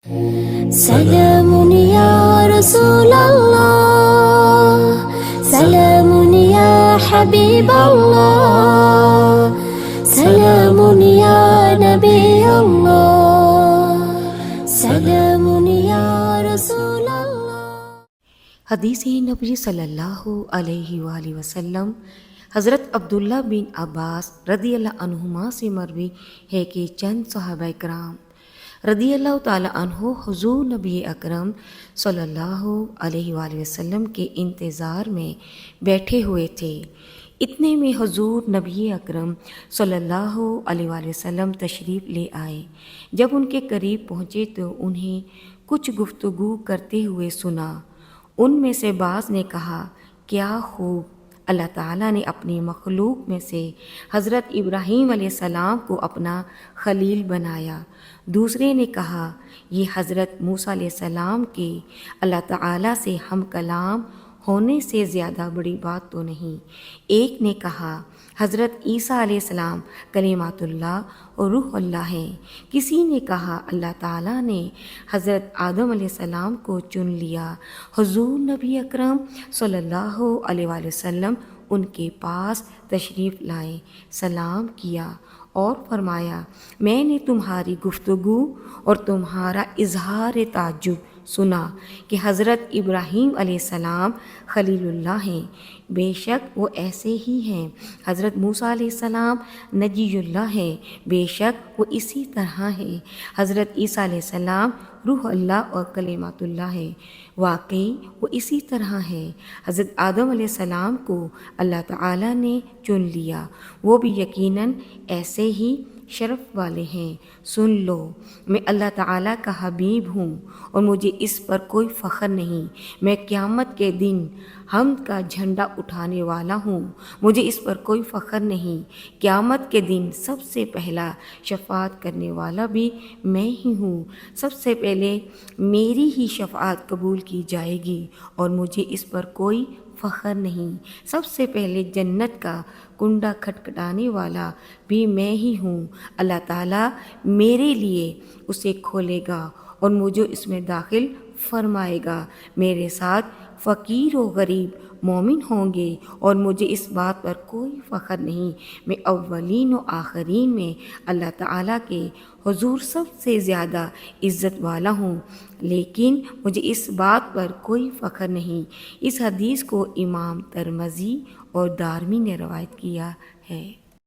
سلام یا رسول اللہ، سلام یا حبیب اللہ، سلام یا نبی اللہ، سلام یا رسول اللہ۔ حدیث نبی صلی اللہ علیہ وآلہ وسلم حضرت عبداللہ بن عباس رضی اللہ عنہما سے مروی ہے کہ چند صحابہ کرام رضی اللہ تعالی عنہ حضور نبی اکرم صلی اللہ علیہ وآلہ وسلم کے انتظار میں بیٹھے ہوئے تھے۔ اتنے میں حضور نبی اکرم صلی اللہ علیہ وآلہ وسلم تشریف لے آئے۔ جب ان کے قریب پہنچے تو انہیں کچھ گفتگو کرتے ہوئے سنا۔ ان میں سے بعض نے کہا، کیا خوب اللہ تعالیٰ نے اپنی مخلوق میں سے حضرت ابراہیم علیہ السلام کو اپنا خلیل بنایا۔ دوسرے نے کہا، یہ حضرت موسیٰ علیہ السلام کے اللہ تعالیٰ سے ہم کلام ہونے سے زیادہ بڑی بات تو نہیں۔ ایک نے کہا، حضرت عیسیٰ علیہ السلام کلمات اللہ اور روح اللہ ہیں۔ کسی نے کہا، اللہ تعالیٰ نے حضرت آدم علیہ السلام کو چن لیا۔ حضور نبی اکرم صلی اللہ علیہ وآلہ وسلم ان کے پاس تشریف لائے، سلام کیا اور فرمایا، میں نے تمہاری گفتگو اور تمہارا اظہار تعجب سنا کہ حضرت ابراہیم علیہ السلام خلیل اللہ ہیں۔ بے شک وہ ایسے ہی ہیں۔ حضرت موسیٰ علیہ السلام نجی اللہ ہیں، بے شک وہ اسی طرح ہیں۔ حضرت عیسیٰ علیہ السلام روح اللہ اور کلمات اللہ ہے، واقعی وہ اسی طرح ہے۔ حضرت آدم علیہ السلام کو اللہ تعالیٰ نے چن لیا، وہ بھی یقیناً ایسے ہی شرف والے ہیں۔ سن لو، میں اللہ تعالیٰ کا حبیب ہوں اور مجھے اس پر کوئی فخر نہیں۔ میں قیامت کے دن حمد کا جھنڈا اٹھانے والا ہوں، مجھے اس پر کوئی فخر نہیں۔ قیامت کے دن سب سے پہلا شفاعت کرنے والا بھی میں ہی ہوں، سب سے پہلے میری ہی شفاعت قبول کی جائے گی اور مجھے اس پر کوئی فخر نہیں۔ سب سے پہلے جنت کا کنڈا کھٹکھٹانے والا بھی میں ہی ہوں، اللہ تعالیٰ میرے لیے اسے کھولے گا اور مجھے اس میں داخل فرمائے گا۔ میرے ساتھ فقیر و غریب مومن ہوں گے اور مجھے اس بات پر کوئی فخر نہیں، میں اولین و آخرین میں اللہ تعالیٰ کے حضور سب سے زیادہ عزت والا ہوں، لیکن مجھے اس بات پر کوئی فخر نہیں۔ اس حدیث کو امام ترمذی اور دارمی نے روایت کیا ہے۔